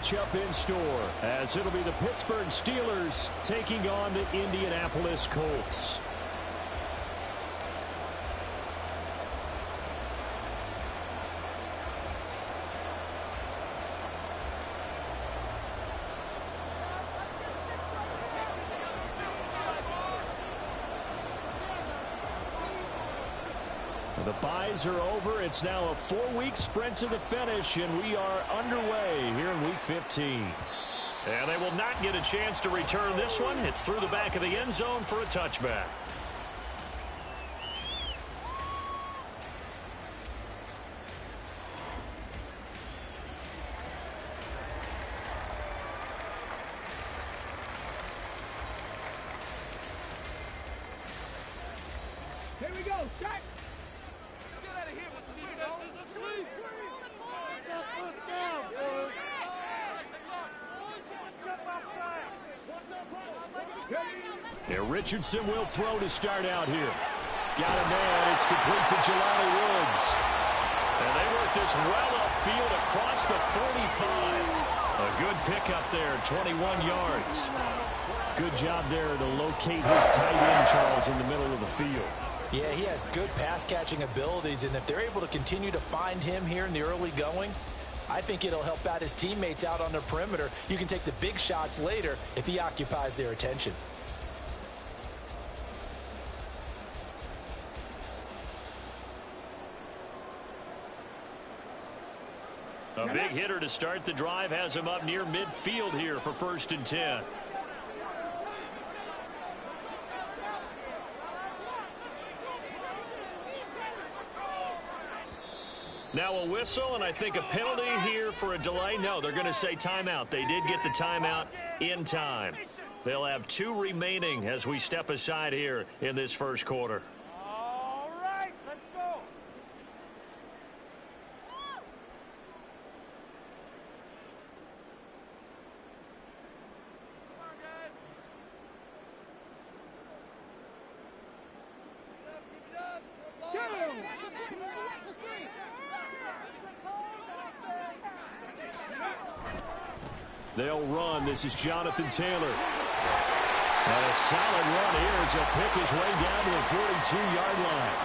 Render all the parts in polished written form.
matchup in store, as it'll be the Pittsburgh Steelers taking on the Indianapolis Colts. The byes are over. It's now a 4-week sprint to the finish, and we are underway here in Week 15. And they will not get a chance to return this one. It's through the back of the end zone for a touchback. Here we go, Jack. Yeah, Richardson will throw to start out here. Got a man. It's complete to Jelani Woods. And they work this well upfield across the 45. A good pickup there, 21 yards. Good job there to locate his tight end, Charles, in the middle of the field. Yeah, he has good pass-catching abilities, and if they're able to continue to find him here in the early going, I think it'll help out his teammates out on the perimeter. You can take the big shots later if he occupies their attention. A big hitter to start the drive has him up near midfield here for 1st and 10. Now a whistle, and I think a penalty here for a delay. No, they're going to say timeout. They did get the timeout in time. They'll have 2 remaining as we step aside here in this first quarter. All right, let's go. Come on, guys. Give it up. They'll run. This is Jonathan Taylor. And a solid run here as he'll pick his way down to the 42-yard line.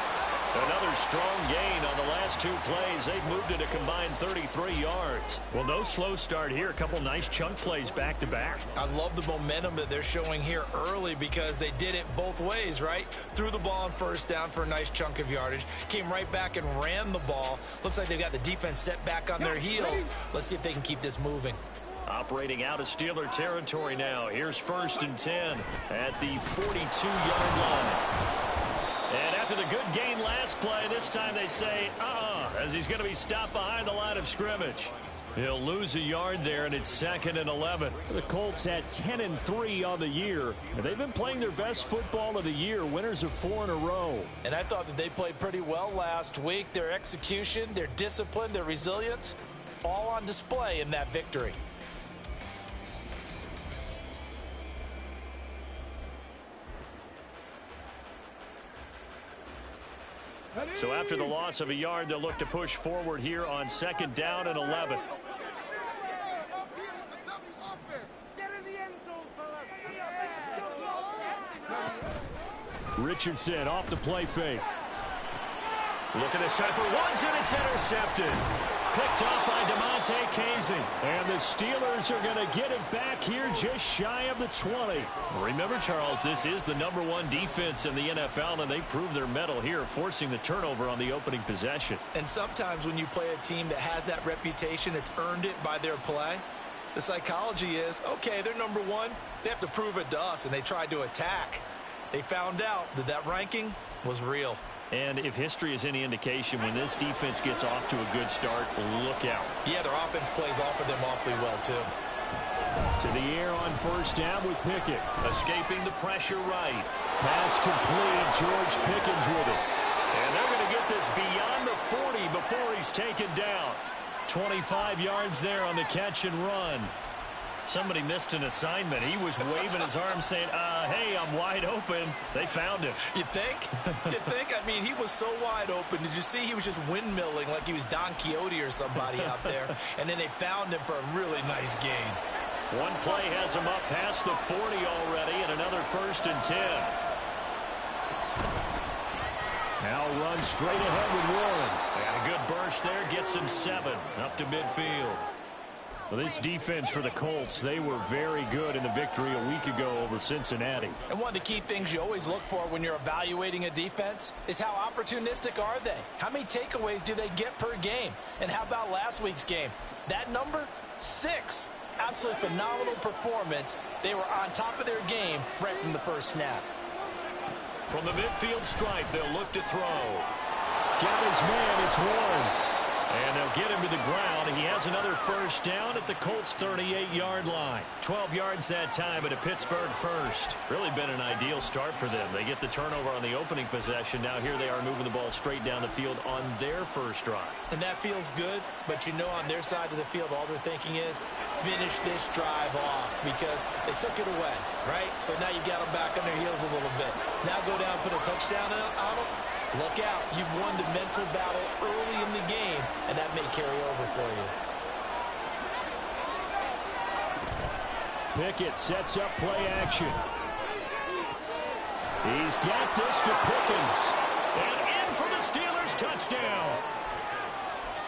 Another strong gain on the last 2 plays. They've moved it a combined 33 yards. Well, no slow start here. A couple nice chunk plays back-to-back. I love the momentum that they're showing here early because they did it both ways, right? Threw the ball on 1st down for a nice chunk of yardage. Came right back and ran the ball. Looks like they've got the defense set back on their heels. Let's see if they can keep this moving. Operating out of Steeler territory now. Here's 1st and 10 at the 42-yard line. And after the good gain last play, this time they say, as he's going to be stopped behind the line of scrimmage. He'll lose a yard there, and it's 2nd and 11. The Colts at 10-3 on the year. And they've been playing their best football of the year, winners of 4 in a row. And I thought that they played pretty well last week. Their execution, their discipline, their resilience, all on display in that victory. So after the loss of a yard, they'll look to push forward here on 2nd down and 11. Richardson off the play fake. Looking this time for Woods, and it's intercepted. Picked off by DeMonte Casey. And the Steelers are going to get it back here just shy of the 20. Remember, Charles, this is the #1 defense in the NFL, and they proved their mettle here, forcing the turnover on the opening possession. And sometimes when you play a team that has that reputation, it's earned it by their play. The psychology is, okay, they're #1. They have to prove it to us, and they tried to attack. They found out that that ranking was real. And if history is any indication, when this defense gets off to a good start, look out. Yeah, their offense plays off of them awfully well, too. To the air on 1st down with Pickett. Escaping the pressure right. Pass complete. George Pickens with it. And they're going to get this beyond the 40 before he's taken down. 25 yards there on the catch and run. Somebody missed an assignment. He was waving his arm saying, hey, I'm wide open. They found him. You think? You think? I mean, he was so wide open. Did you see he was just windmilling like he was Don Quixote or somebody out there? And then they found him for a really nice gain. One play has him up past the 40 already, and another 1st and 10. Now runs straight ahead with Warren. And a good burst there gets him 7 up to midfield. Well, this defense for the Colts, they were very good in the victory a week ago over Cincinnati. And one of the key things you always look for when you're evaluating a defense is how opportunistic are they? How many takeaways do they get per game? And how about last week's game? That number, 6. Absolutely phenomenal performance. They were on top of their game right from the first snap. From the midfield stripe, they'll look to throw. Got his man, it's Warren. And they'll get him to the ground. He has another 1st down at the Colts' 38-yard line. 12 yards that time at a Pittsburgh 1st. Really been an ideal start for them. They get the turnover on the opening possession. Now here they are moving the ball straight down the field on their first drive. And that feels good, but you know on their side of the field, all they're thinking is finish this drive off because they took it away, right? So now you got them back on their heels a little bit. Now go down, put a touchdown on them. Look out. You've won the mental battle early in the game, and that may carry over for you. Pickett sets up play action. He's got this to Pickens. And in for the Steelers touchdown.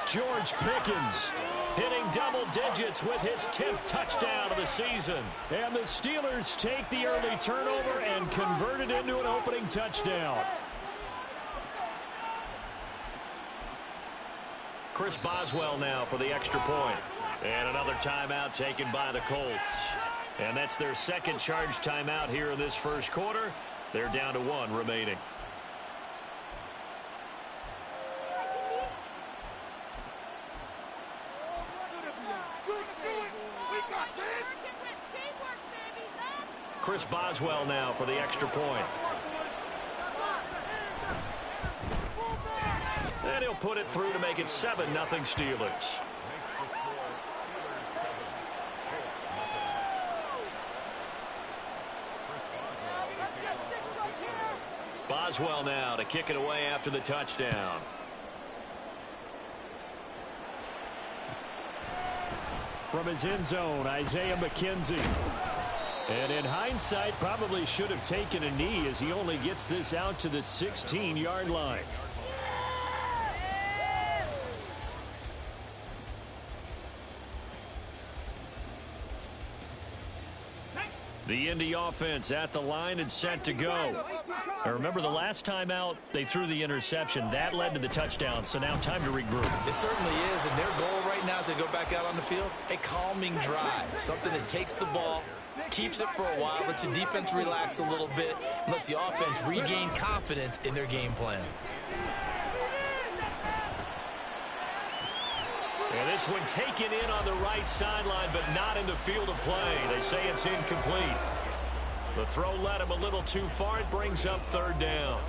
George Pickens hitting double digits with his 10th touchdown of the season. And the Steelers take the early turnover and convert it into an opening touchdown. Chris Boswell now for the extra point. And another timeout taken by the Colts. And that's their second charge timeout here in this first quarter. They're down to 1 remaining. Chris Boswell now for the extra point. And he'll put it through to make it 7-0 Steelers. Boswell now to kick it away after the touchdown. From his end zone, Isaiah McKenzie. And in hindsight, probably should have taken a knee as he only gets this out to the 16-yard line. The Indy offense at the line and set to go. Now remember, the last time out, they threw the interception. That led to the touchdown, so now time to regroup. It certainly is, and their goal right now as they go back out on the field, a calming drive. Something that takes the ball, keeps it for a while, lets the defense relax a little bit, and lets the offense regain confidence in their game plan. And this one taken in on the right sideline, but not in the field of play. They say it's incomplete. The throw led him a little too far. It brings up 3rd down.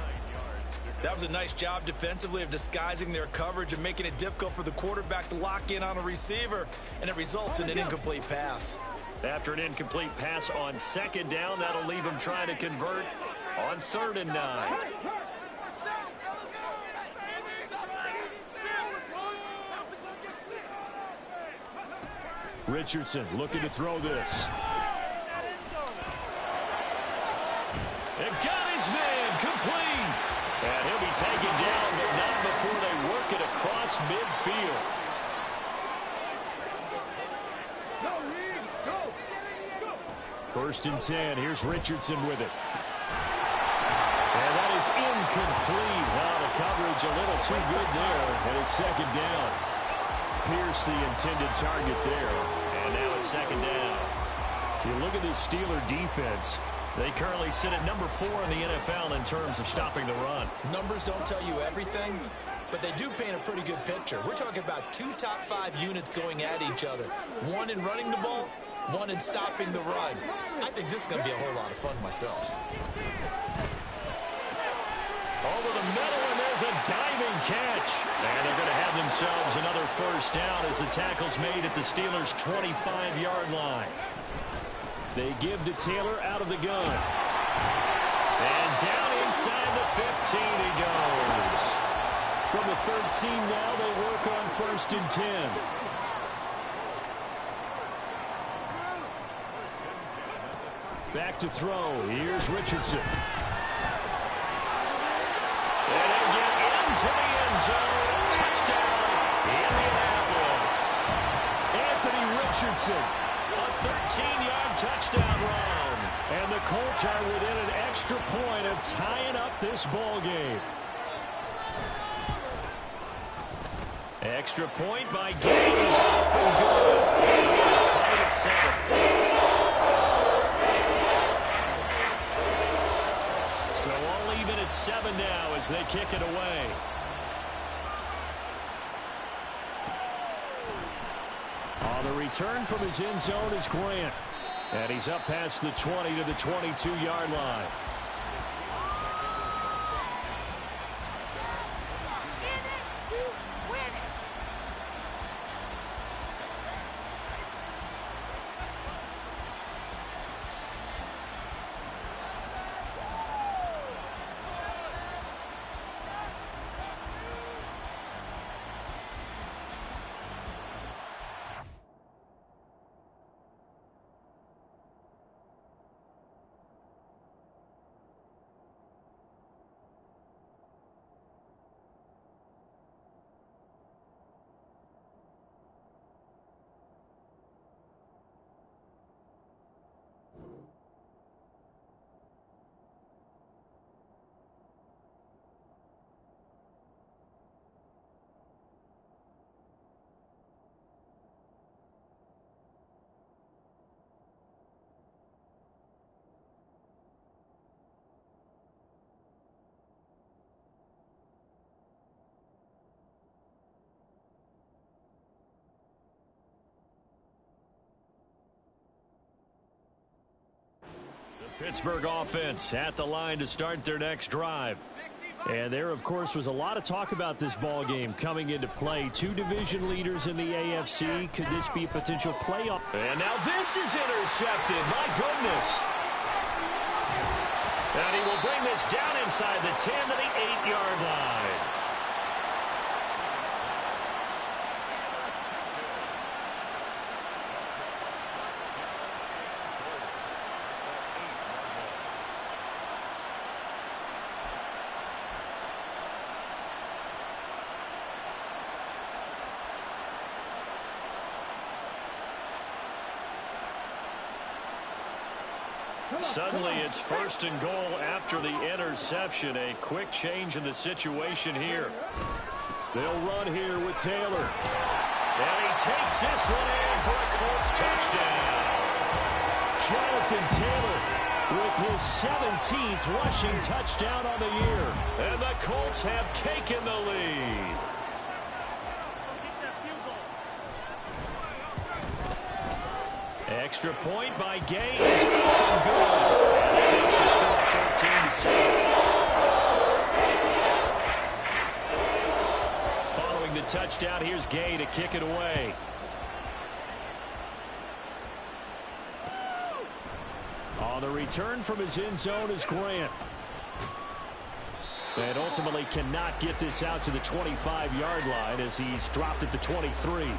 That was a nice job defensively of disguising their coverage and making it difficult for the quarterback to lock in on a receiver, and it results in an incomplete pass. After an incomplete pass on 2nd down, that'll leave him trying to convert on 3rd and 9. Richardson looking to throw this. And got his man complete. And he'll be taken down, but not before they work it across midfield. First and 10. Here's Richardson with it. And that is incomplete. Now the coverage a little too good there, and it's 2nd down. Pierce the intended target there. And now it's 2nd down. You look at this Steeler defense. They currently sit at number 4 in the NFL in terms of stopping the run. Numbers don't tell you everything, but they do paint a pretty good picture. We're talking about 2 top 5 units going at each other. One in running the ball, one in stopping the run. I think this is going to be a whole lot of fun myself. Over the middle, and there's a diving catch. And they're going to have themselves another 1st down as the tackle's made at the Steelers' 25-yard line. They give to Taylor out of the gun. And down inside the 15 he goes. From the 13 now, they work on 1st and 10. Back to throw. Here's Richardson. And they get into the end zone. Touchdown, Indianapolis. Anthony Richardson. A 13-yard touchdown run. And the Colts are within an extra point of tying up this ball game. Extra point by Gaines. Up and good. Tied at 7. So all even at 7 now as they kick it away. On the return from his end zone is Grant. And he's up past the 20 to the 22-yard line. Pittsburgh offense at the line to start their next drive. And there, of course, was a lot of talk about this ball game coming into play. 2 division leaders in the AFC. Could this be a potential playoff? And now this is intercepted. My goodness. And he will bring this down inside the 10 to the 8-yard line. Suddenly it's 1st and goal after the interception. A quick change in the situation here. They'll run here with Taylor. And he takes this one in for a Colts touchdown. Jonathan Taylor with his 17th rushing touchdown on the year. And the Colts have taken the lead. Extra point by Gaines. Up and good. And that makes the score 14-7. Following the touchdown, here's Gay to kick it away. On the return from his end zone is Grant. And ultimately cannot get this out to the 25-yard line as he's dropped at the 23.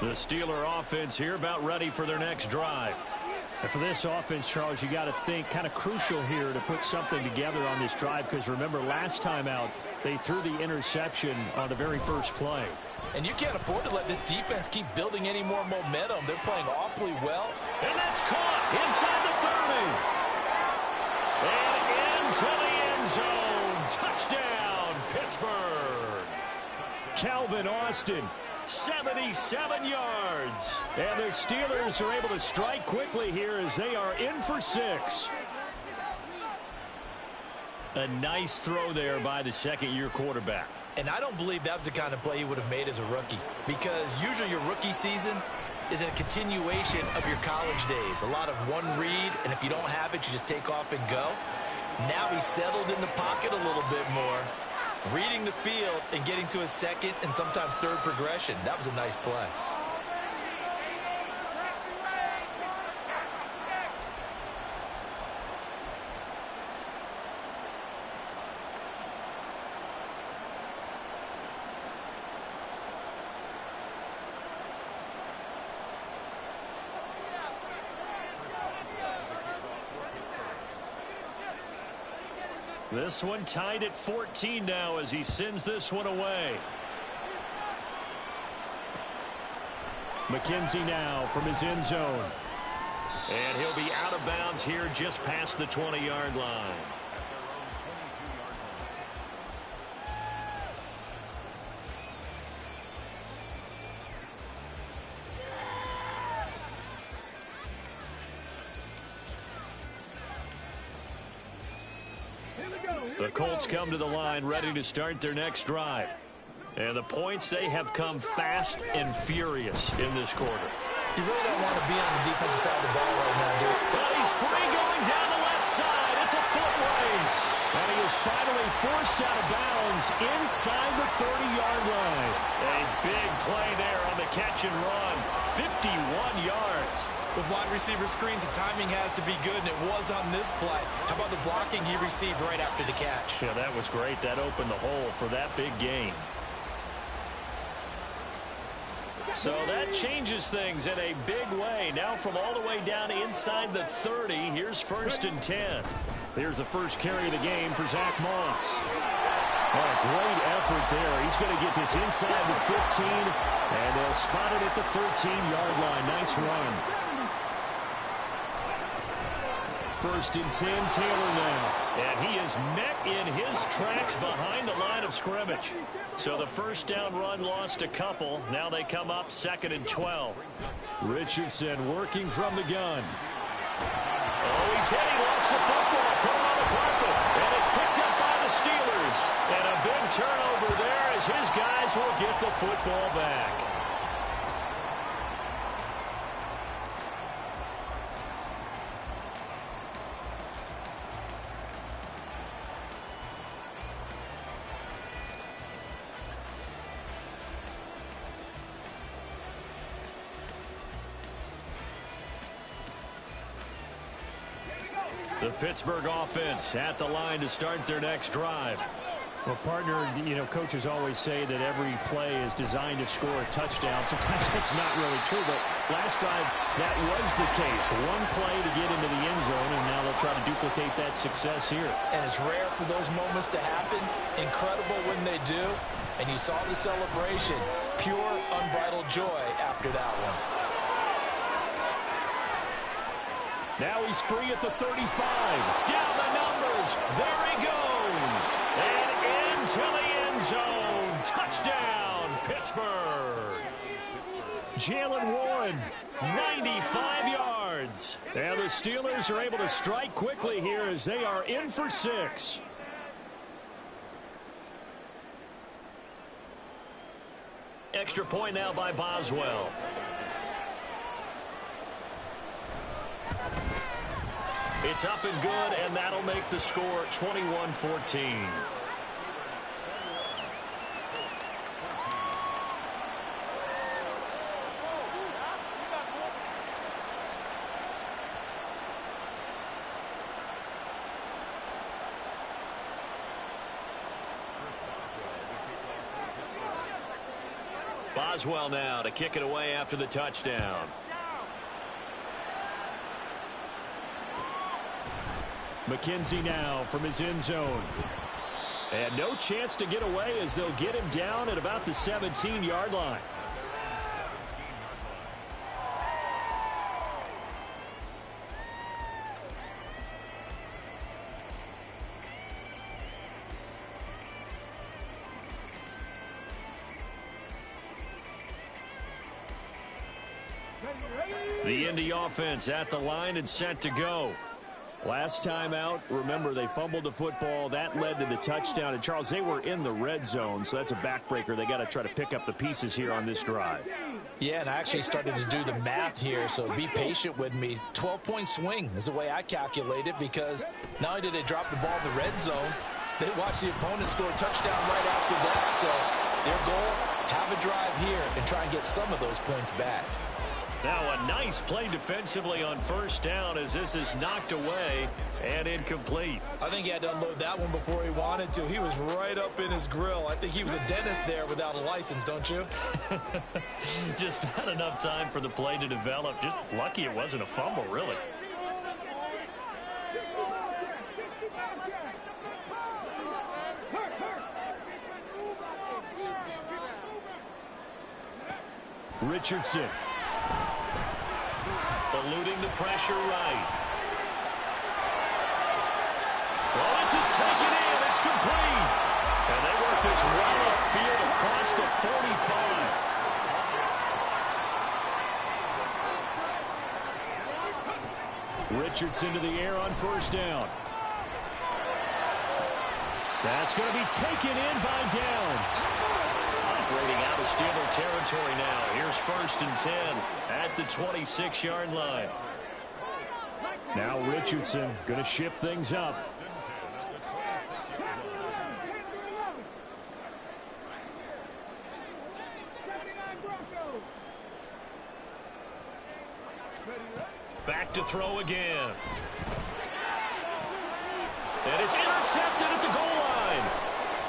The Steeler offense here about ready for their next drive. And for this offense, Charles, you got to think kind of crucial here to put something together on this drive, because remember last time out they threw the interception on the very first play. And you can't afford to let this defense keep building any more momentum. They're playing awfully well. And that's caught inside the 30. And into the end zone. Touchdown, Pittsburgh. Calvin Austin, 77 yards. And the Steelers are able to strike quickly here as they are in for 6. A nice throw there by the second-year quarterback. And I don't believe that was the kind of play he would have made as a rookie, because usually your rookie season is a continuation of your college days. A lot of one read, and if you don't have it, you just take off and go. Now he's settled in the pocket a little bit more, reading the field and getting to a second and sometimes third progression. That was a nice play. This one tied at 14 now as he sends this one away. McKenzie now from his end zone. And he'll be out of bounds here just past the 20-yard line. The Colts come to the line ready to start their next drive. And the points, they have come fast and furious in this quarter. You really don't want to be on the defensive side of the ball right now, dude. Well, he's free going down the left side. It's a foot race. And he is finally forced out of bounds inside the 30-yard line. A big play there on the catch and run. 51 yards. With wide receiver screens, the timing has to be good, and it was on this play. How about the blocking he received right after the catch? Yeah, that was great. That opened the hole for that big gain. So that changes things in a big way. Now from all the way down inside the 30, here's 1st and 10. Here's the first carry of the game for Zach Moss. Oh, great effort there. He's going to get this inside the 15, and they'll spot it at the 13-yard line. Nice run. 1st and 10, Taylor now. And he is met in his tracks behind the line of scrimmage. So the first down run lost a couple. Now they come up 2nd and 12. Richardson working from the gun. Oh, he's hit. He lost the football. Put him on the carpet. And it's picked up by the Steelers. And a big turnover there as his guys will get the football back. The Pittsburgh offense at the line to start their next drive. Well, partner, you know, coaches always say that every play is designed to score a touchdown. Sometimes that's not really true, but last time that was the case. One play to get into the end zone, and now they'll try to duplicate that success here. And it's rare for those moments to happen. Incredible when they do. And you saw the celebration. Pure, unbridled joy after that one. Now he's free at the 35. Down the numbers. There he goes. And into the end zone. Touchdown, Pittsburgh. Jalen Warren, 95 yards. And the Steelers are able to strike quickly here as they are in for 6. Extra point now by Boswell. It's up and good, and that'll make the score 21-14. Boswell now to kick it away after the touchdown. McKenzie now from his end zone. And no chance to get away as they'll get him down at about the 17-yard line. The Indy offense at the line and set to go. Last time out, remember, they fumbled the football. That led to the touchdown. And, Charles, they were in the red zone, so that's a backbreaker. They got to try to pick up the pieces here on this drive. Yeah, and I actually started to do the math here, so be patient with me. 12-point swing is the way I calculate it, because not only did they drop the ball in the red zone, they watched the opponent score a touchdown right after that. So their goal, have a drive here and try and get some of those points back. Now a nice play defensively on first down as this is knocked away and incomplete. I think he had to unload that one before he wanted to. He was right up in his grill. I think he was a dentist there without a license, don't you? Just not enough time for the play to develop. Just lucky it wasn't a fumble, really. Richardson. Eluding the pressure right. Well, this is taken in. It's complete. And they work this well upfield across the 45. Richardson to the air on first down. That's going to be taken in by Downs. Operating out of Steeler territory now. Here's first and 10 at the 26-yard line. Now Richardson going to shift things up. Back to throw again. And it's intercepted at the goal line.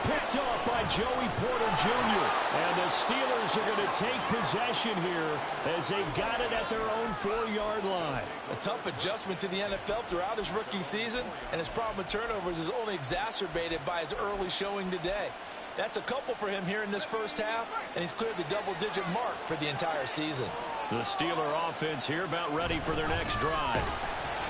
Picked off by Joey Porter Jr. And the Steelers are going to take possession here as they've got it at their own 4-yard line. A tough adjustment to the NFL throughout his rookie season, and his problem with turnovers is only exacerbated by his early showing today. That's a couple for him here in this first half, and he's cleared the double-digit mark for the entire season. The Steeler offense here about ready for their next drive.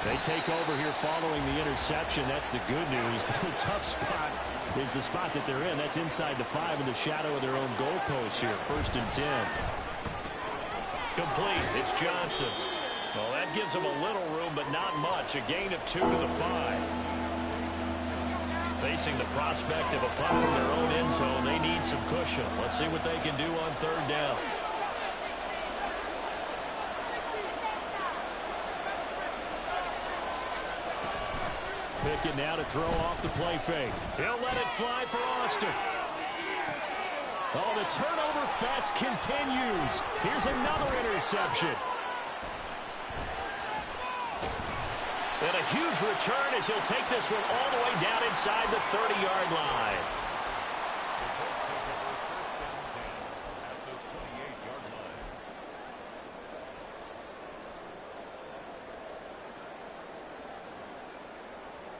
They take over here following the interception. That's the good news. The tough spot is the spot that they're in. That's inside the 5 in the shadow of their own goalpost here. First and 10. Complete. It's Johnson. Well, that gives them a little room, but not much. A gain of 2 to the 5. Facing the prospect of a punt from their own end zone, they need some cushion. Let's see what they can do on third down. Pickett now to throw off the play fake. He'll let it fly for Austin. Oh, the turnover fest continues. Here's another interception. And a huge return as he'll take this one all the way down inside the 30-yard line.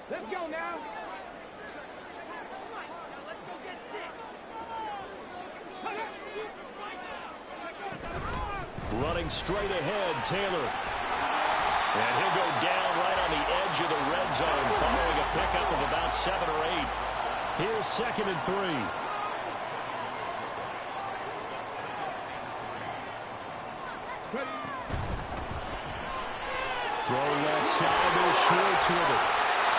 Let's go now. Running straight ahead, Taylor. And he'll go down right on the edge of the red zone following a pickup of about 7 or 8. Here's second and 3. Throw left side, there's Schwartz with it.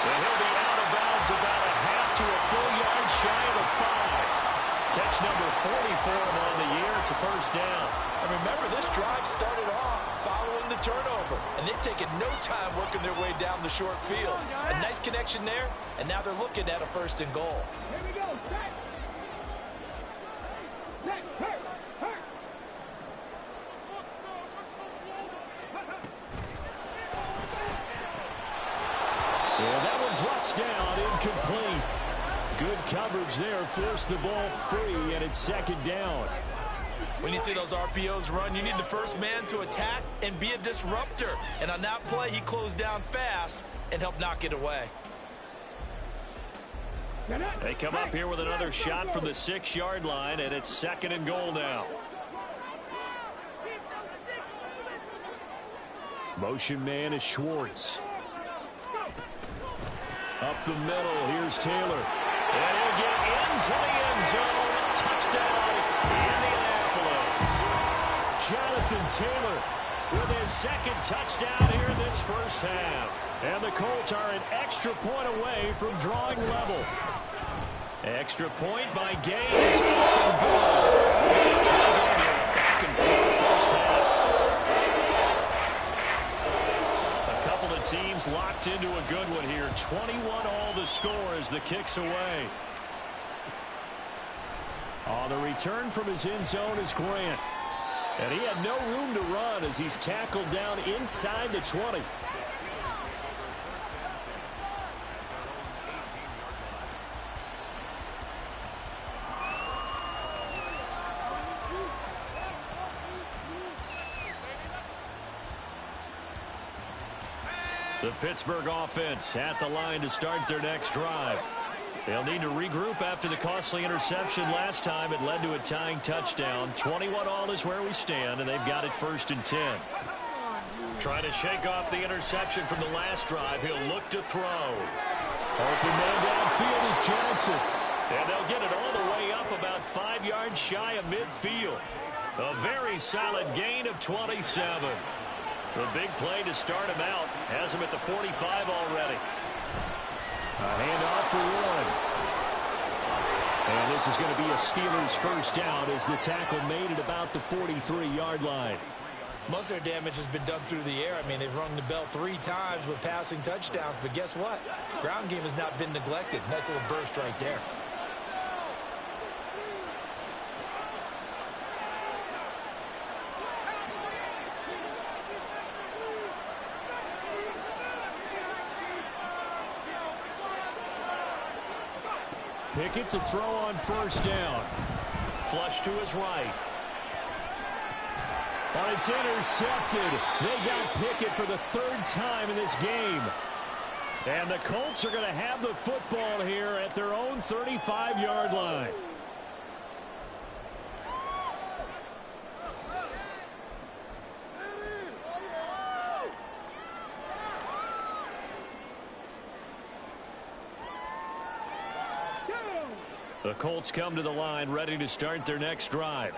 And he'll be out of bounds about a half to a full yard shy of the 5. Catch number 40 for him on the year. It's a first down. And remember, this drive started off following the turnover, and they've taken no time working their way down the short field. A nice connection there, and now they're looking at a first and goal. Here we go. Set. Set. Hurt. Hurt. Yeah, that one drops down, incomplete. Good coverage there, forced the ball free, and it's second down. When you see those RPOs run, you need the first man to attack and be a disruptor. And on that play, he closed down fast and helped knock it away. They come up here with another shot from the 6-yard line, and it's second and goal now. Motion man is Schwartz. Up the middle, here's Taylor. And he'll get into the end zone. Touchdown, Indianapolis. Jonathan Taylor with his second touchdown here in this first half. And the Colts are an extra point away from drawing level. Extra point by Gaines. Up and good. Back and forth first half. A couple of teams locked into a good one here. 21 all the score as the kick's away. On the return from his end zone is Grant. And he had no room to run as he's tackled down inside the 20. The Pittsburgh offense at the line to start their next drive. They'll need to regroup after the costly interception last time. It led to a tying touchdown. 21 all is where we stand, and they've got it 1st and 10. Trying to shake off the interception from the last drive. He'll look to throw. Open man downfield is Johnson. And they'll get it all the way up about 5 yards shy of midfield. A very solid gain of 27. The big play to start him out. Has him at the 45 already. A handoff for one. And this is going to be a Steelers first down as the tackle made at about the 43-yard line. Most of their damage has been done through the air. I mean, they've rung the bell 3 times with passing touchdowns. But guess what? Ground game has not been neglected. Nice little burst right there. Pickett to throw on first down. Flush to his right. But it's intercepted. They got Pickett for the 3rd time in this game. And the Colts are going to have the football here at their own 35-yard line. The Colts come to the line ready to start their next drive.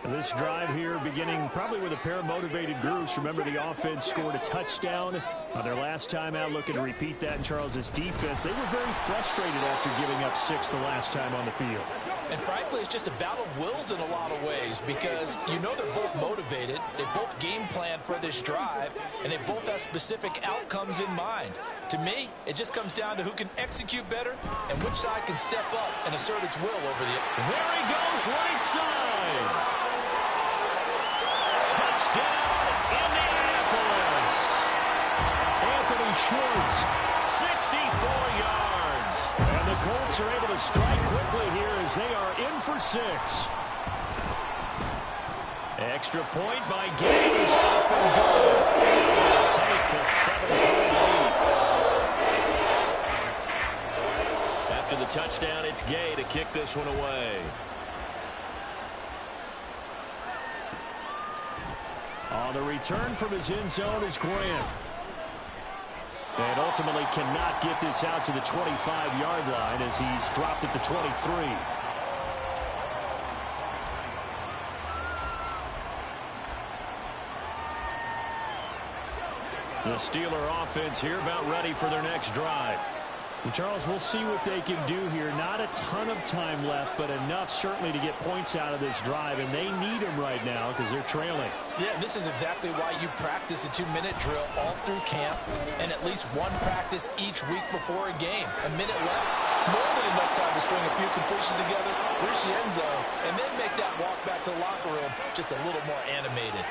This drive here beginning probably with a pair of motivated groups. Remember, the offense scored a touchdown on their last time out, looking to repeat that in Charles's defense. They were very frustrated after giving up 6 the last time on the field. And frankly, it's just a battle of wills in a lot of ways because you know they're both motivated. They both game plan for this drive, and they both have specific outcomes in mind. To me, it just comes down to who can execute better and which side can step up and assert its will over the... There he goes, right side. Touchdown, Indianapolis. Anthony Schwartz, 64 yards. And the Colts are able to strike quickly here as they are in for 6. Extra point by Gaines, up and good. And take a 7-point lead. After the touchdown, it's Gay to kick this one away. On the return from his end zone is Grant. And ultimately cannot get this out to the 25-yard line as he's dropped at the 23. The Steeler offense here about ready for their next drive. And Charles, we'll see what they can do here. Not a ton of time left, but enough certainly to get points out of this drive, and they need them right now because they're trailing. Yeah, this is exactly why you practice a 2-minute drill all through camp and at least one practice each week before a game. A minute left, more than enough time to string a few completions together, reach the end zone, and then make that walk back to the locker room just a little more animated.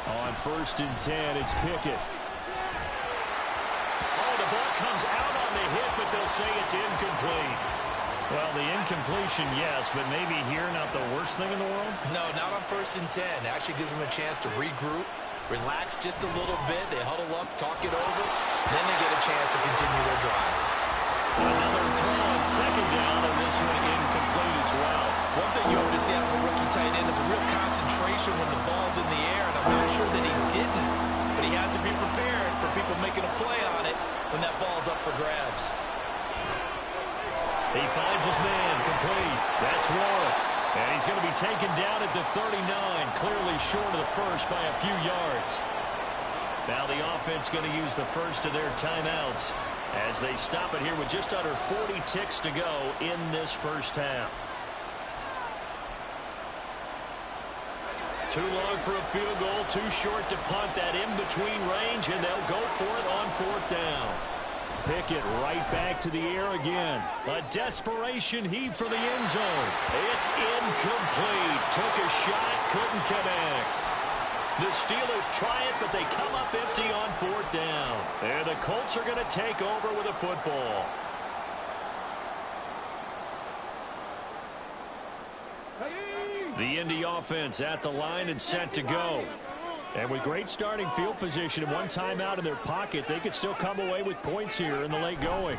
On 1st and 10, it's Pickett. Oh, the ball comes out on the hit, but they'll say it's incomplete. Well, the incompletion, yes, but maybe here not the worst thing in the world? No, not on 1st and 10. Actually gives them a chance to regroup, relax just a little bit. They huddle up, talk it over, then they get a chance to continue their drive. Another throw on 2nd down, and this one incomplete as well. One thing you hope to see out of a rookie tight end is a real concentration when the ball's in the air, and I'm not sure that he didn't, but he has to be prepared for people making a play on it when that ball's up for grabs. He finds his man, complete. That's one. And he's going to be taken down at the 39, clearly short of the first by a few yards. Now the offense going to use the first of their timeouts as they stop it here with just under 40 ticks to go in this first half. Too long for a field goal, too short to punt that in between range, and they'll go for it on fourth down. Pickett right back to the air again. A desperation heave for the end zone. It's incomplete. Took a shot, couldn't connect. The Steelers try it, but they come up empty on fourth down. And the Colts are going to take over with a football. The Indy offense at the line and set to go. And with great starting field position and one timeout in their pocket, they could still come away with points here in the late going.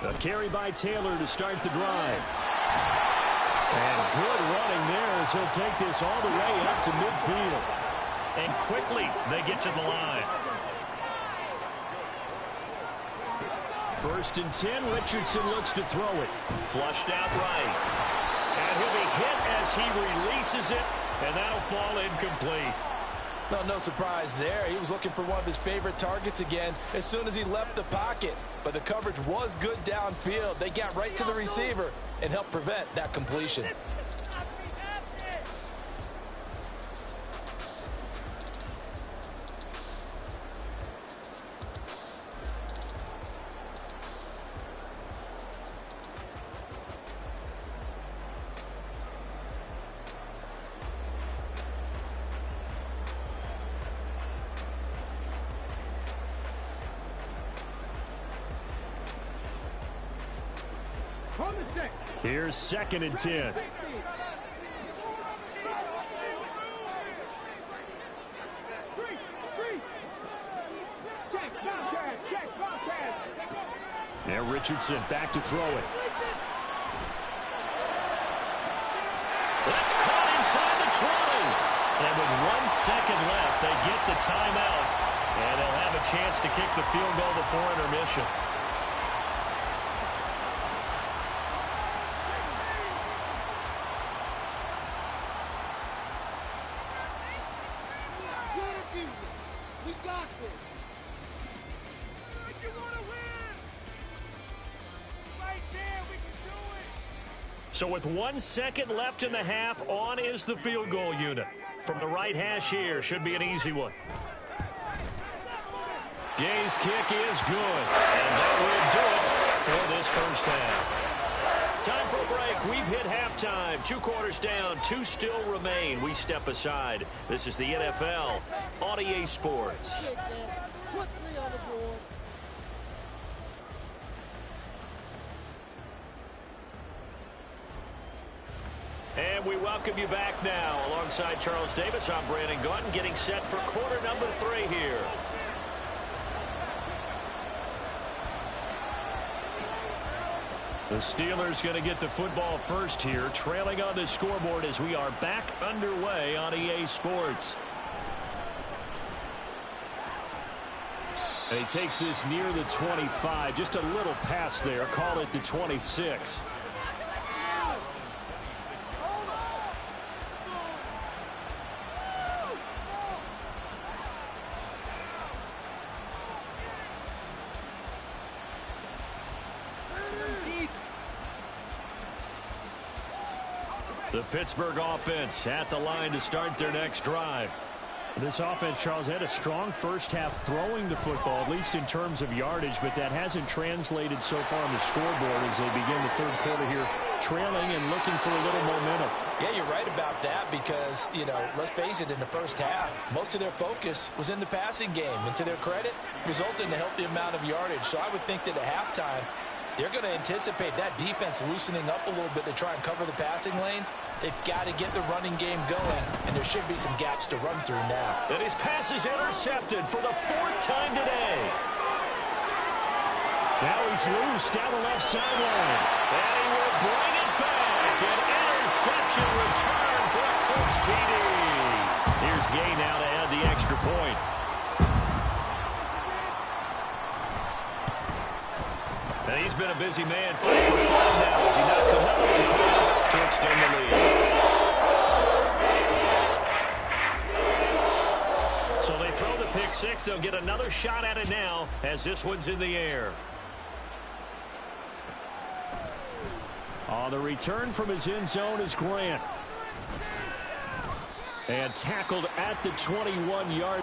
A carry by Taylor to start the drive. And good running there as he'll take this all the way up to midfield. And quickly they get to the line. First and 10, Richardson looks to throw it. Flushed out right. And he'll be hit as he releases it, and that'll fall incomplete. No surprise there. He was looking for one of his favorite targets again as soon as he left the pocket. But the coverage was good downfield. They got right to the receiver and helped prevent that completion. Here's second and 10. And Richardson back to throw it. That's caught inside the 20. And with 1 second left, they get the timeout. And they'll have a chance to kick the field goal before intermission. So with 1 second left in the half, on is the field goal unit. From the right hash here, should be an easy one. Gay's kick is good, and that will do it for this first half. Time for a break. We've hit halftime. 2 quarters down, 2 still remain. We step aside. This is the NFL on EA Sports. And we welcome you back now. Alongside Charles Davis, I'm Brandon Gaudin, getting set for quarter number 3 here. The Steelers going to get the football first here, trailing on the scoreboard as we are back underway on EA Sports. And he takes this near the 25, just a little pass there, call it the 26. The Pittsburgh offense at the line to start their next drive. This offense, Charles, had a strong first half throwing the football, at least in terms of yardage, but that hasn't translated so far on the scoreboard as they begin the third quarter here, trailing and looking for a little momentum. Yeah, you're right about that because, let's face it, in the first half, most of their focus was in the passing game. And to their credit, resulted in a healthy amount of yardage. So I would think that at halftime, they're going to anticipate that defense loosening up a little bit to try and cover the passing lanes. They've got to get the running game going, and there should be some gaps to run through now. And his pass is intercepted for the 4th time today. Now he's loose down the left sideline. And he will bring it back. An interception return for a Colts TD. Here's Gay now to add the extra point. And he's been a busy man, 5 for 5 now as he knocks another one through to extend the lead. So they throw the pick six. They'll get another shot at it now as this one's in the air. On the return from his end zone is Grant. And tackled at the 21-yard.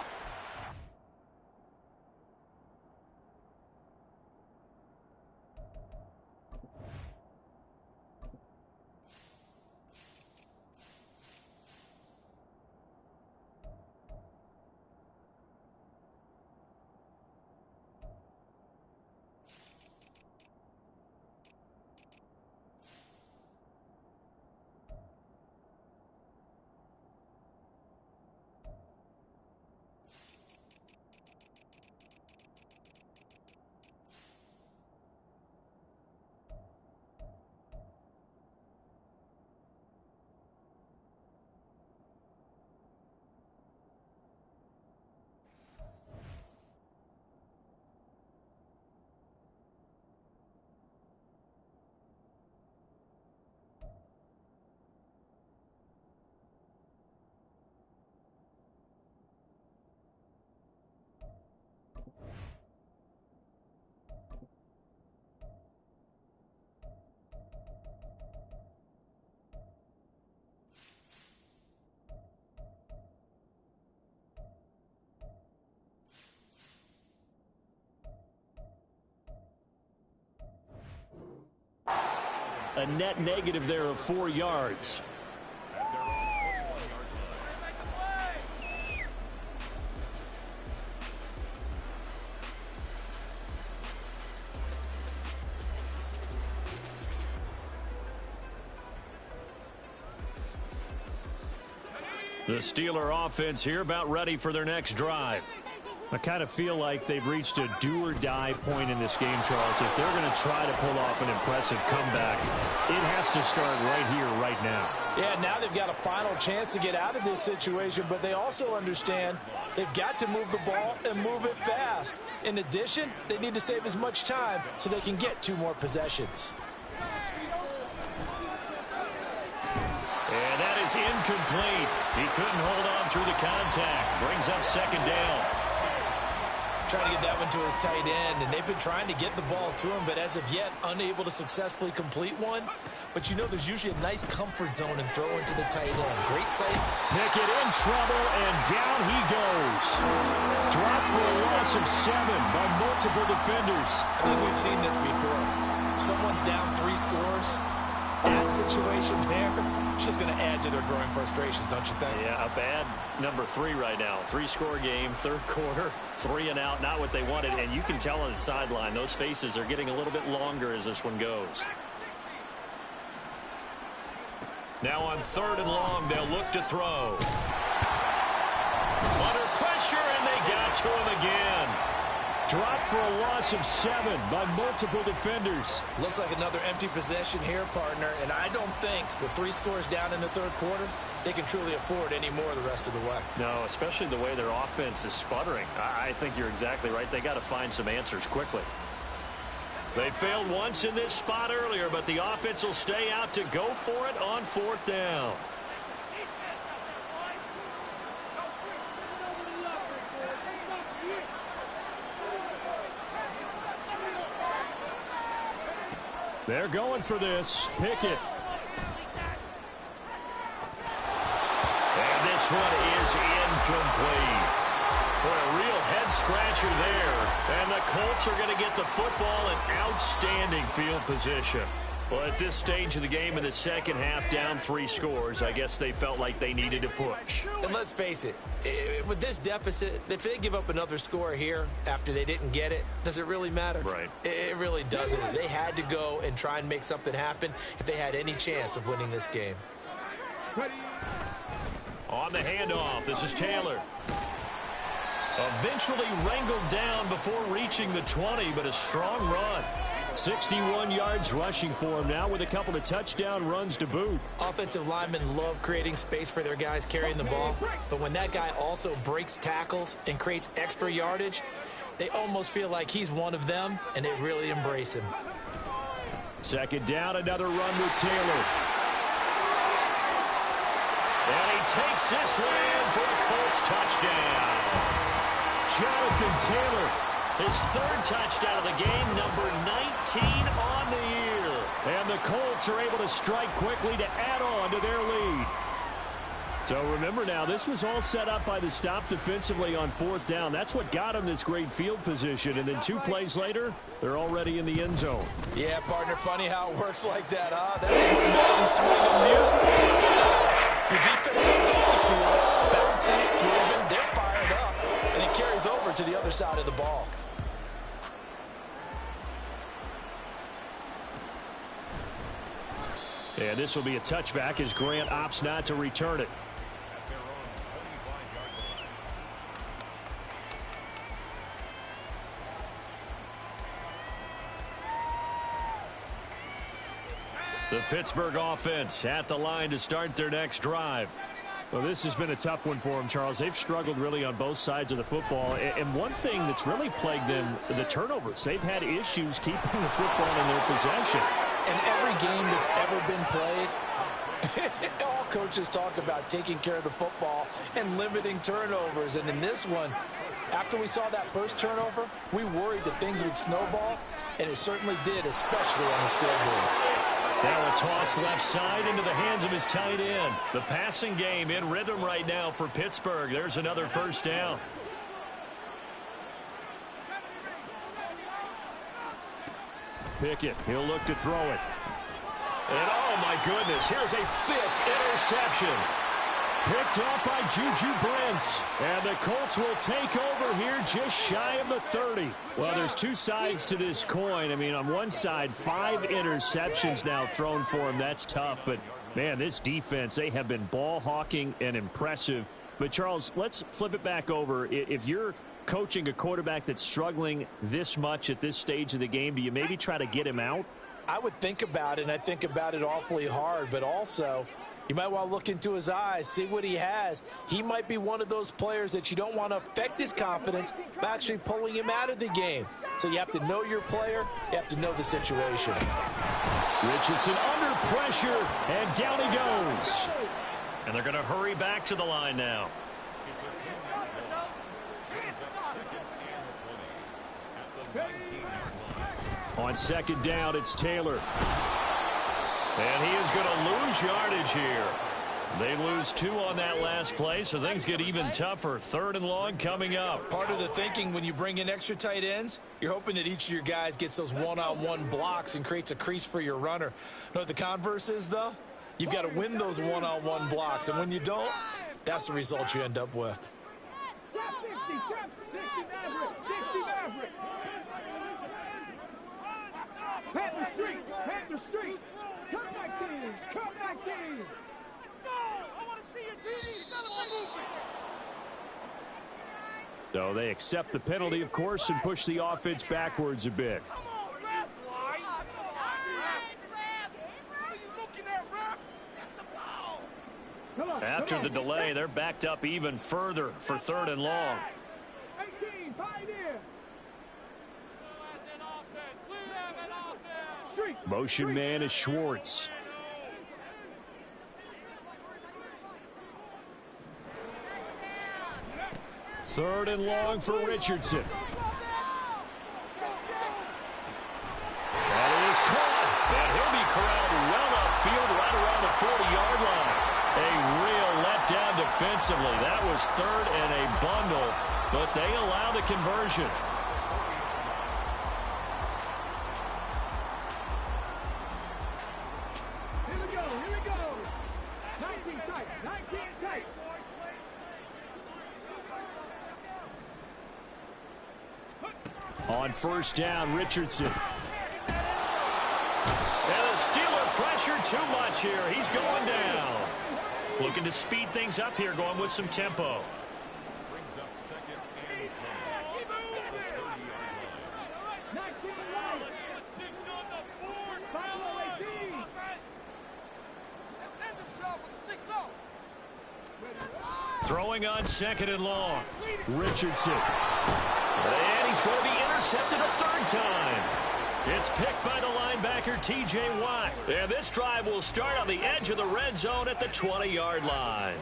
A net negative there of 4 yards. The Steeler offense here about ready for their next drive. I kind of feel like they've reached a do-or-die point in this game, Charles. If they're going to try to pull off an impressive comeback, it has to start right here, right now. Yeah, now they've got a final chance to get out of this situation, but they also understand they've got to move the ball and move it fast. In addition, they need to save as much time so they can get 2 more possessions. And that is incomplete. He couldn't hold on through the contact. Brings up second down. Trying to get that one to his tight end, and they've been trying to get the ball to him, but as of yet, unable to successfully complete one. But you know there's usually a nice comfort zone in throwing to the tight end. Great sight. Pickett in trouble, and down he goes. Dropped for a loss of 7 by multiple defenders. I think we've seen this before. Someone's down 3 scores. That situation there, it's just going to add to their growing frustrations, don't you think? Yeah, a bad number 3 right now. 3-score game, third quarter, 3 and out, not what they wanted. And you can tell on the sideline, those faces are getting a little bit longer as this one goes. Now on 3rd and long, they'll look to throw. Under pressure, and they got to him again. Dropped for a loss of 7 by multiple defenders. Looks like another empty possession here, partner. And I don't think with 3 scores down in the third quarter, they can truly afford any more the rest of the way. No, especially the way their offense is sputtering. I think you're exactly right. They got to find some answers quickly. They failed once in this spot earlier, but the offense will stay out to go for it on 4th down. They're going for this. Pickett. And this one is incomplete. Boy, a real head-scratcher there. And the Colts are going to get the football in outstanding field position. Well, at this stage of the game in the second half, down 3 scores, I guess they felt like they needed to push. And let's face it, with this deficit, if they give up another score here after they didn't get it, does it really matter? Right. It really doesn't. They had to go and try and make something happen if they had any chance of winning this game. On the handoff, this is Taylor. Eventually wrangled down before reaching the 20, but a strong run. 61 yards rushing for him now with a couple of touchdown runs to boot. Offensive linemen love creating space for their guys carrying the ball, but when that guy also breaks tackles and creates extra yardage, they almost feel like he's one of them, and they really embrace him. Second down, another run with Taylor. And he takes this one in for a Colts touchdown. Jonathan Taylor, his third touchdown of the game, number 19 on the year. And the Colts are able to strike quickly to add on to their lead. So remember now, this was all set up by the stop defensively on fourth down. That's what got them this great field position. And then 2 plays later, they're already in the end zone. Yeah, partner, funny how it works like that, huh? That's a momentum swing amusement. Stop. Your defense comes off the field, bouncing it, grooving, they're fired up, and it carries over to the other side of the ball. And this will be a touchback as Grant opts not to return it. The Pittsburgh offense at the line to start their next drive. Well, this has been a tough one for them, Charles. They've struggled really on both sides of the football. And one thing that's really plagued them, the turnovers. They've had issues keeping the football in their possession. In every game that's ever been played, all coaches talk about taking care of the football and limiting turnovers. And in this one, after we saw that first turnover, we worried that things would snowball, and it certainly did, especially on the scoreboard. Now a toss left side into the hands of his tight end. The passing game in rhythm right now for Pittsburgh. There's another first down. Pickett, he'll look to throw it. And oh my goodness, here's a 5th interception. Picked up by Juju Brents. And the Colts will take over here just shy of the 30. Well, there's 2 sides to this coin. I mean, on one side, 5 interceptions now thrown for him. That's tough. But, man, this defense, they have been ball hawking and impressive. But, Charles, let's flip it back over. If you're coaching a quarterback that's struggling this much at this stage of the game, do you maybe try to get him out? I would think about it, and I think about it awfully hard, but also you might want to look into his eyes, see what he has. He might be one of those players that you don't want to affect his confidence by actually pulling him out of the game. So you have to know your player. You have to know the situation. Richardson under pressure, and down he goes. And they're going to hurry back to the line now. On second down, it's Taylor. And he is going to lose yardage here. They lose 2 on that last play, so things get even tougher. 3rd and long coming up. Part of the thinking when you bring in extra tight ends, you're hoping that each of your guys gets those one-on-one blocks and creates a crease for your runner. You know what the converse is, though? You've got to win those one-on-one blocks, and when you don't, that's the result you end up with. Panther Street! Panther Street! Come back in! Come back in! Let's go! I want to see your TD celebration! So they accept the penalty, of course, and push the offense backwards a bit. Come on, ref! What are you looking at, ref? Get the ball! Come on, After the delay, they're backed up even further for 3rd and long. 18, Pioneer! Motion man is Schwartz. Third and long for Richardson. That is caught. And he'll be corralled well upfield right around the 40-yard line. A real letdown defensively. That was 3rd and a bundle, but they allow the conversion. On first down, Richardson. And the Steeler pressure too much here. He's going down. Looking to speed things up here, going with some tempo. Brings up 2nd and 20. Throwing on 2nd and long. Richardson. And he's going to be intercepted a 3rd time. It's picked by the linebacker, T.J. Watt. And this drive will start on the edge of the red zone at the 20-yard line.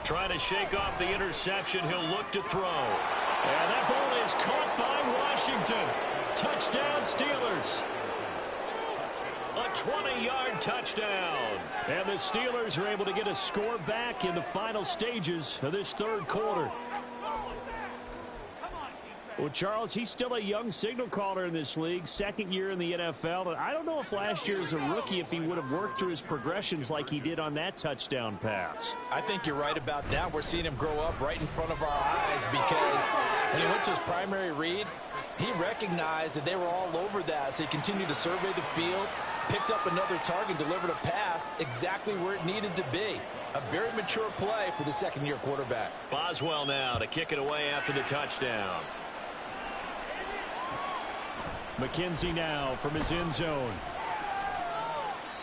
Trying to shake off the interception. He'll look to throw. And that ball is caught by Washington. Touchdown, Steelers. A 20-yard touchdown. And the Steelers are able to get a score back in the final stages of this third quarter. Well, Charles, he's still a young signal caller in this league, second year in the NFL. And I don't know if last year as a rookie, if he would have worked through his progressions like he did on that touchdown pass. I think you're right about that. We're seeing him grow up right in front of our eyes because when he went to his primary read, he recognized that they were all over that. So he continued to survey the field, picked up another target, delivered a pass exactly where it needed to be. A very mature play for the second-year quarterback. Boswell now to kick it away after the touchdown. McKenzie now from his end zone.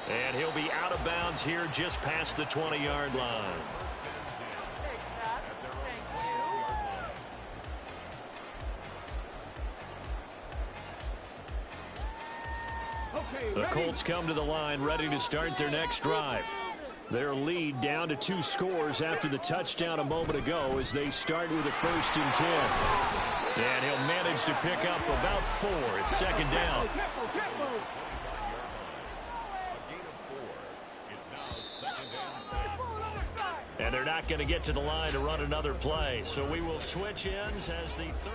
And he'll be out of bounds here just past the 20-yard line. The Colts come to the line ready to start their next drive. Their lead down to 2 scores after the touchdown a moment ago as they start with a 1st and 10. And he'll manage to pick up about 4. It's second down. And they're not going to get to the line to run another play. So we will switch ends as the third.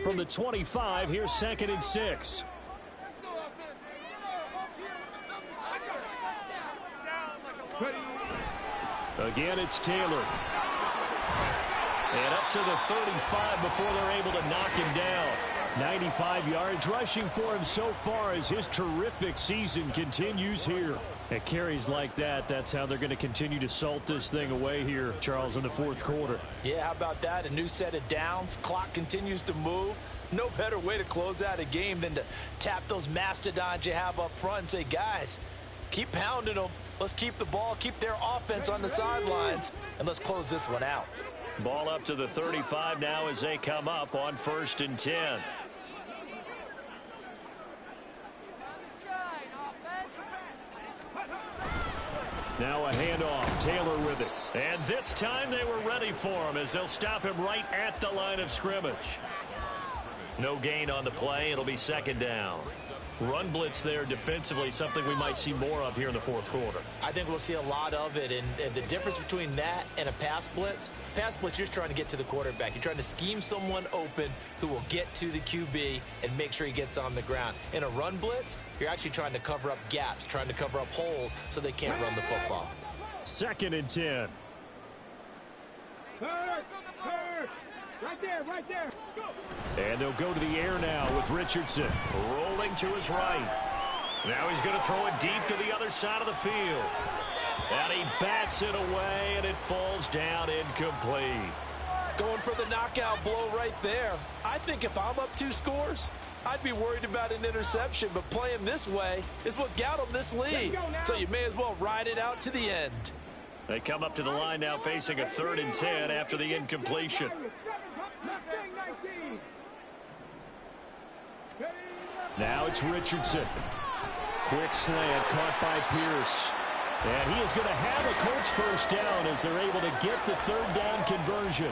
From the 25, here's 2nd and 6. Again, it's Taylor. And up to the 35 before they're able to knock him down. 95 yards rushing for him so far as his terrific season continues here. At carries like that, that's how they're going to continue to salt this thing away here, Charles, in the fourth quarter. Yeah, how about that? A new set of downs. Clock continues to move. No better way to close out a game than to tap those mastodons you have up front and say, guys, keep pounding them. Let's keep the ball, keep their offense on the sidelines, and let's close this one out. Ball up to the 35 now as they come up on 1st and 10. Now a handoff. Taylor with it. And this time they were ready for him as they'll stop him right at the line of scrimmage. No gain on the play. It'll be second down. Run blitz there defensively, something we might see more of here in the fourth quarter. I think we'll see a lot of it, and the difference between that and a pass blitz, you're just trying to get to the quarterback. You're trying to scheme someone open who will get to the QB and make sure he gets on the ground. In a run blitz, you're actually trying to cover up gaps, trying to cover up holes so they can't run the football. 2nd and 10. Right there. Go. And they'll go to the air now with Richardson rolling to his right. Now he's going to throw it deep to the other side of the field. And he bats it away, and it falls down incomplete. Going for the knockout blow right there. I think if I'm up 2 scores, I'd be worried about an interception, but playing this way is what got them this lead. So you may as well ride it out to the end. They come up to the line now facing a 3rd and 10 after the incompletion. Now it's Richardson. Quick slant caught by Pierce. And he is going to have a Colts 1st down as they're able to get the 3rd down conversion.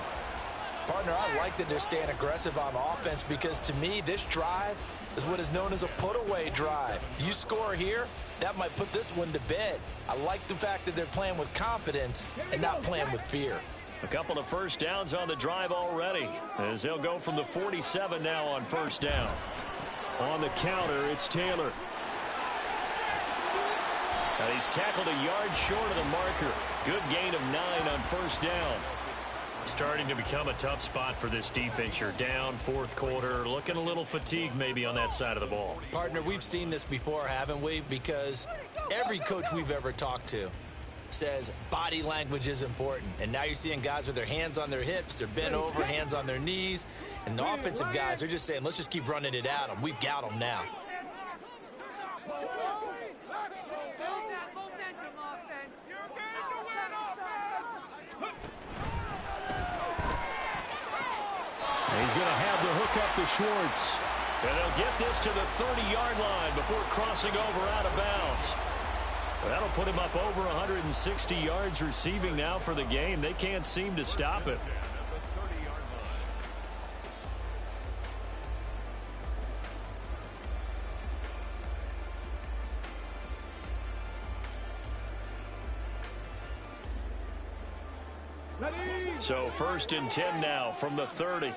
Partner, I like that they're staying aggressive on offense because to me this drive is what is known as a put-away drive. You score here, that might put this one to bed. I like the fact that they're playing with confidence and not playing with fear. A couple of 1st downs on the drive already as they'll go from the 47 now on 1st down. On the counter, it's Taylor. And he's tackled a yard short of the marker. Good gain of 9 on 1st down. Starting to become a tough spot for this defense. You're down 4th quarter, looking a little fatigued maybe on that side of the ball. Partner, we've seen this before, haven't we? Because every coach we've ever talked to says body language is important. And now you're seeing guys with their hands on their hips, they're bent over, hands on their knees. And the offensive guys are just saying, let's just keep running it at them. We've got them now. He's going to have the hook up to Schwartz. And they'll get this to the 30-yard line before crossing over out of bounds. That'll put him up over 160 yards receiving now for the game. They can't seem to stop it. So 1st and 10 now from the 30.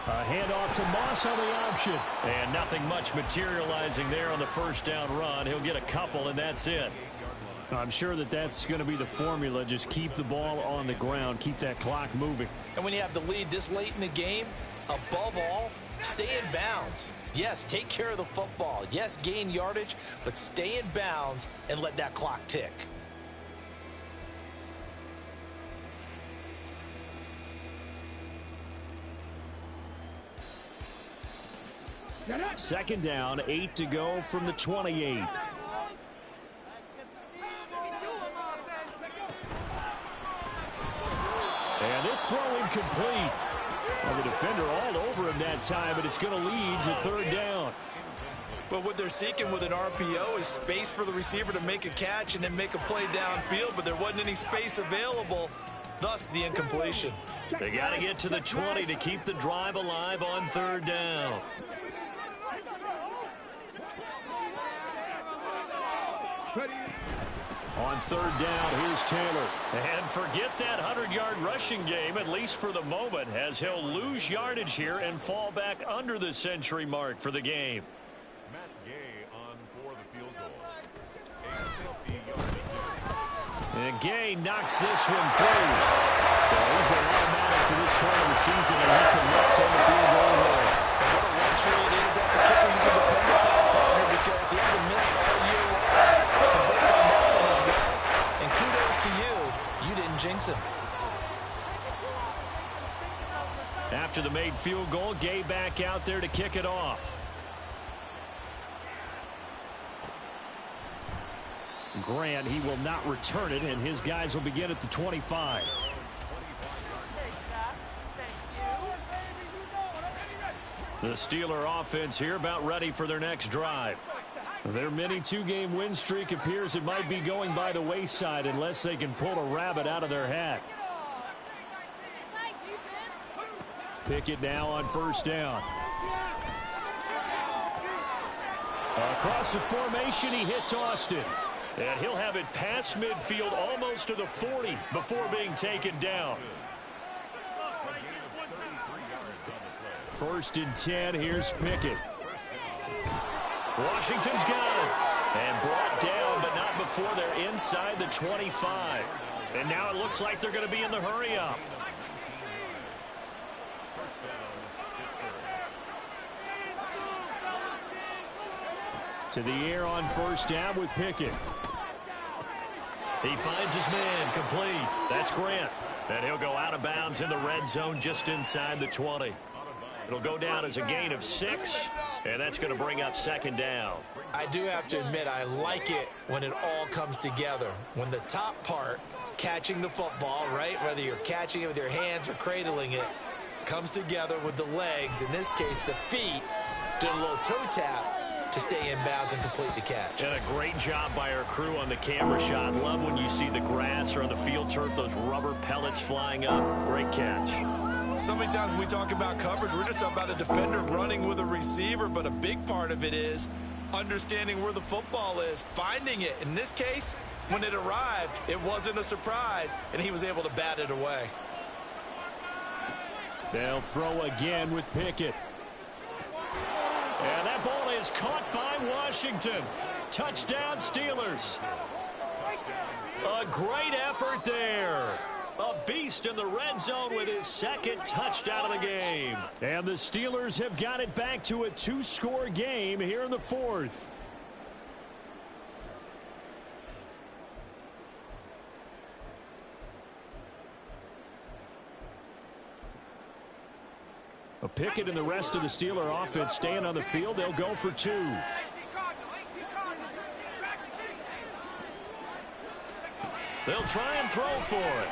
A handoff to Moss on the option. And nothing much materializing there on the first down run. He'll get a couple, and that's it. I'm sure that that's going to be the formula. Just keep the ball on the ground. Keep that clock moving. And when you have the lead this late in the game, above all, stay in bounds. Yes, take care of the football. Yes, gain yardage, but stay in bounds and let that clock tick. Second down, 8 to go from the 28. And this throw incomplete. Well, the defender all over him that time, but it's going to lead to 3rd down. But what they're seeking with an RPO is space for the receiver to make a catch and then make a play downfield, but there wasn't any space available, thus the incompletion. They got to get to the 20 to keep the drive alive on 3rd down. On 3rd down, here's Taylor. And forget that 100-yard rushing game, at least for the moment, as he'll lose yardage here and fall back under the century mark for the game. Matt Gay on for the field goal. And Gay knocks this one through. So he's been automatic to this point of the season, and he connects on the field goal there. And what a luxury it is that the kicker you can depend upon, partner, because he hasn't missed all year long. Converts on that one as well. And kudos to you. You didn't jinx him. After the made field goal, Gay back out there to kick it off. Grant, he will not return it, and his guys will begin at the 25. The Steeler offense here about ready for their next drive. Their mini 2-game win streak appears it might be going by the wayside unless they can pull a rabbit out of their hat. Pickett now on 1st down. Across the formation, he hits Austin. And he'll have it past midfield almost to the 40 before being taken down. 1st and 10, here's Pickett. Washington's got it. And brought down, but not before they're inside the 25. And now it looks like they're going to be in the hurry-up. To the air on 1st down with Pickett. He finds his man, complete. That's Grant. And he'll go out of bounds in the red zone just inside the 20. It'll go down as a gain of 6, and that's going to bring up 2nd down. I do have to admit, I like it when it all comes together. When the top part, catching the football, right, whether you're catching it with your hands or cradling it, comes together with the legs, in this case the feet, did a little toe tap to stay in bounds and complete the catch. And a great job by our crew on the camera shot. Love when you see the grass or on the field turf, those rubber pellets flying up. Great catch. So many times when we talk about coverage, we're just about a defender running with a receiver, but a big part of it is understanding where the football is, finding it. In this case, when it arrived, it wasn't a surprise, and he was able to bat it away. They'll throw again with Pickett. And that ball is caught by Washington. Touchdown, Steelers. A great effort there. A beast in the red zone with his 2nd touchdown of the game. And the Steelers have got it back to a 2-score game here in the 4th. Pickett and the rest of the Steeler offense staying on the field. They'll go for 2. They'll try and throw for it.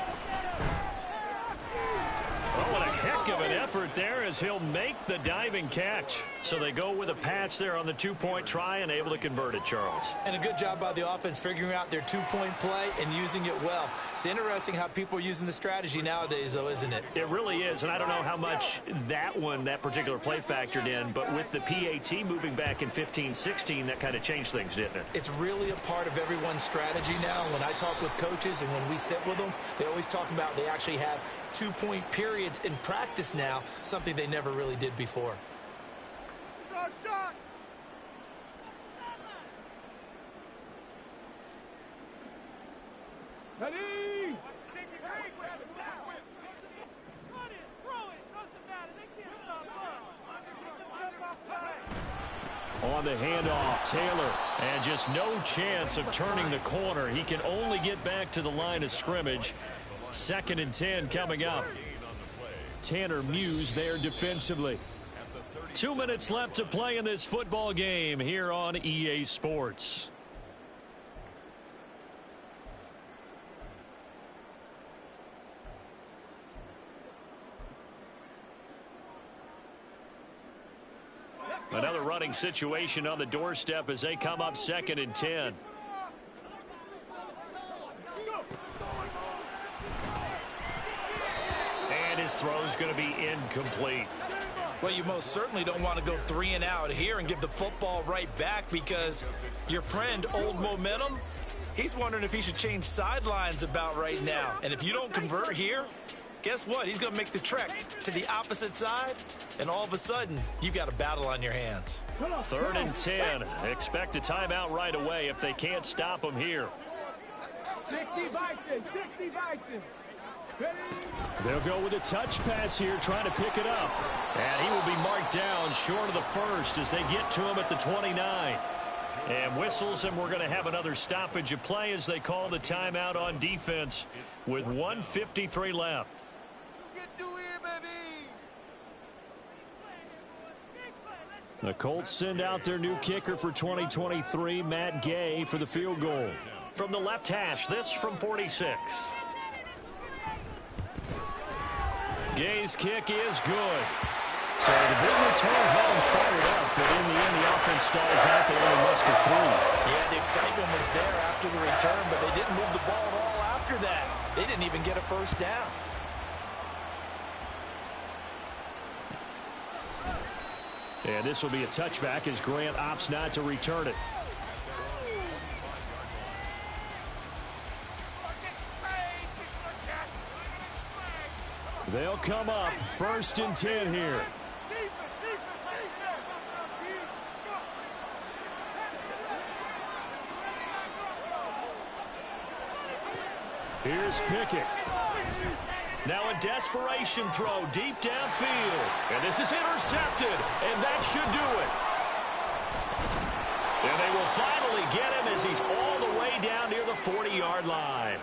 Oh, what a heck of an effort there as he'll make the diving catch. So they go with a pass there on the 2-point try and able to convert it, Charles. And a good job by the offense figuring out their 2-point play and using it well. It's interesting how people are using the strategy nowadays, though, isn't it? It really is, and I don't know how much that particular play factored in, but with the PAT moving back in 15-16, that kind of changed things, didn't it? It's really a part of everyone's strategy now. When I talk with coaches and when we sit with them, they always talk about they actually have 2-point periods in practice now, something they never really did before. Shot. Ready? Run it, throw it, doesn't matter. They can't stop us. On the handoff, Taylor, and just no chance of turning the corner. He can only get back to the line of scrimmage. 2nd and 10 coming up. Tanner Muse there defensively. 2 minutes left to play in this football game here on EA Sports. Another running situation on the doorstep as they come up 2nd and 10. And his throw is going to be incomplete. Well, you most certainly don't want to go 3 and out here and give the football right back because your friend, Old Momentum, he's wondering if he should change sidelines about right now. And if you don't convert here, guess what? He's going to make the trek to the opposite side, and all of a sudden, you got a battle on your hands. 3rd and 10. Expect a timeout right away if they can't stop him here. 60 Vikings, 60 Vikings. They'll go with a touch pass here, trying to pick it up. And he will be marked down short of the first as they get to him at the 29. And whistles, and we're going to have another stoppage of play as they call the timeout on defense with 1:53 left. The Colts send out their new kicker for 2023, Matt Gay, for the field goal. From the left hash, this from 46. Gay's kick is good. So the big return had him fired up, but in the end, the offense stalls out. They only muster 3. Yeah, the excitement was there after the return, but they didn't move the ball at all after that. They didn't even get a first down. And this will be a touchback as Grant opts not to return it. They'll come up 1st and 10 here. Here's Pickett. Now a desperation throw deep downfield. And this is intercepted. And that should do it. And they will finally get him as he's all the way down near the 40-yard line.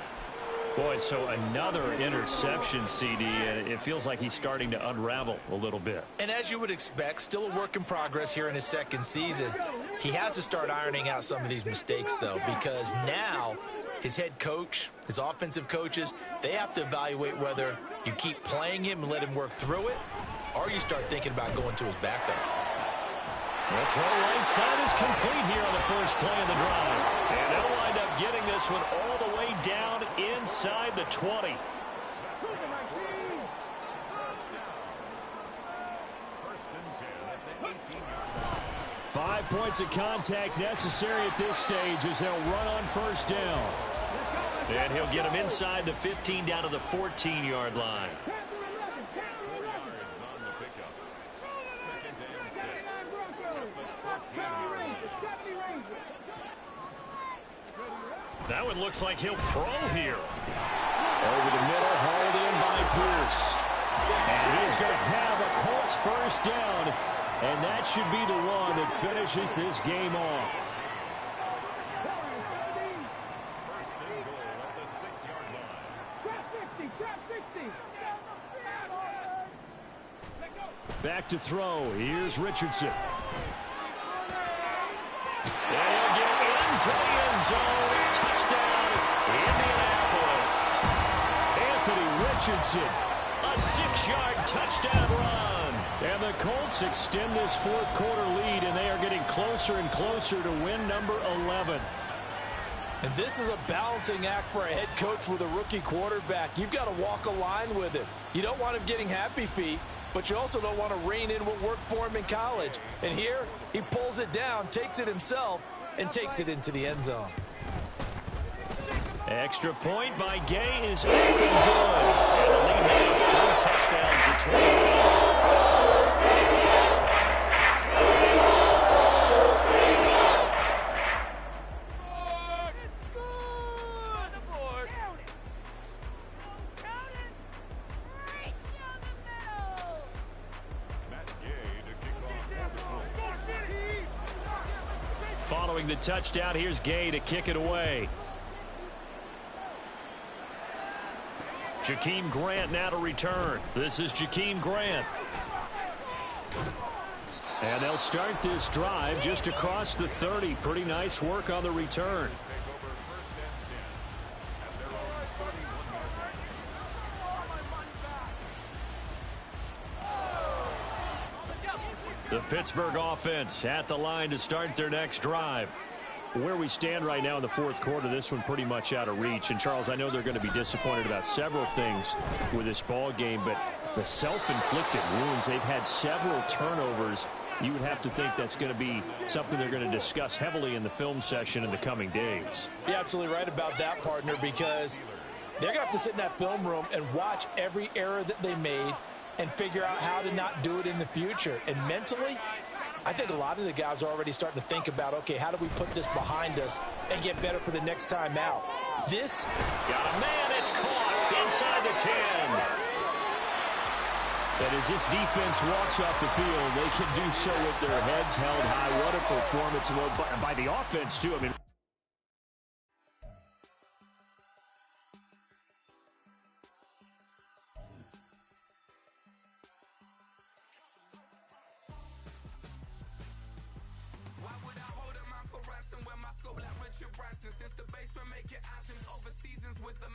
Boy, so another interception, CD, and it feels like he's starting to unravel a little bit. And as you would expect, still a work in progress here in his 2nd season. He has to start ironing out some of these mistakes, though, because now his head coach, his offensive coaches, they have to evaluate whether you keep playing him and let him work through it, or you start thinking about going to his backup. The throw right side is complete here on the first play of the drive. And they'll wind up getting this one all the way down inside the 20. 5 points of contact necessary at this stage as they'll run on 1st down. And he'll get him inside the 15 down to the 14-yard line. That one looks like he'll throw here. Over the middle, hauled in by Pierce. And he is going to have a Colts 1st down. And that should be the one that finishes this game off. Back to throw. Here's Richardson. And he'll get into the end zone. Touchdown, Indianapolis. Anthony Richardson, a 6-yard touchdown run. And the Colts extend this fourth quarter lead, and they are getting closer and closer to win number 11. And this is a balancing act for a head coach with a rookie quarterback. You've got to walk a line with him. You don't want him getting happy feet, but you also don't want to rein in what worked for him in college. And here, he pulls it down, takes it himself, and takes it into the end zone. Extra point by Gay is up and good. And the lead now 4 touchdowns at 20. Following the touchdown, here's Gay to kick it away. Jakeem Grant now to return. This is Jakeem Grant. And they'll start this drive just across the 30. Pretty nice work on the return. The Pittsburgh offense at the line to start their next drive. Where we stand right now in the fourth quarter, this one pretty much out of reach. And, Charles, I know they're going to be disappointed about several things with this ball game, but the self-inflicted wounds, they've had several turnovers. You would have to think that's going to be something they're going to discuss heavily in the film session in the coming days. You're absolutely right about that, partner, because they're going to have to sit in that film room and watch every error that they made and figure out how to not do it in the future. And mentally, I think a lot of the guys are already starting to think about, okay, how do we put this behind us and get better for the next time out? This got a man, it's caught inside the 10. And as this defense walks off the field, they can do so with their heads held high. What a performance by the offense, too. I mean, Since the basement making options over seasons with the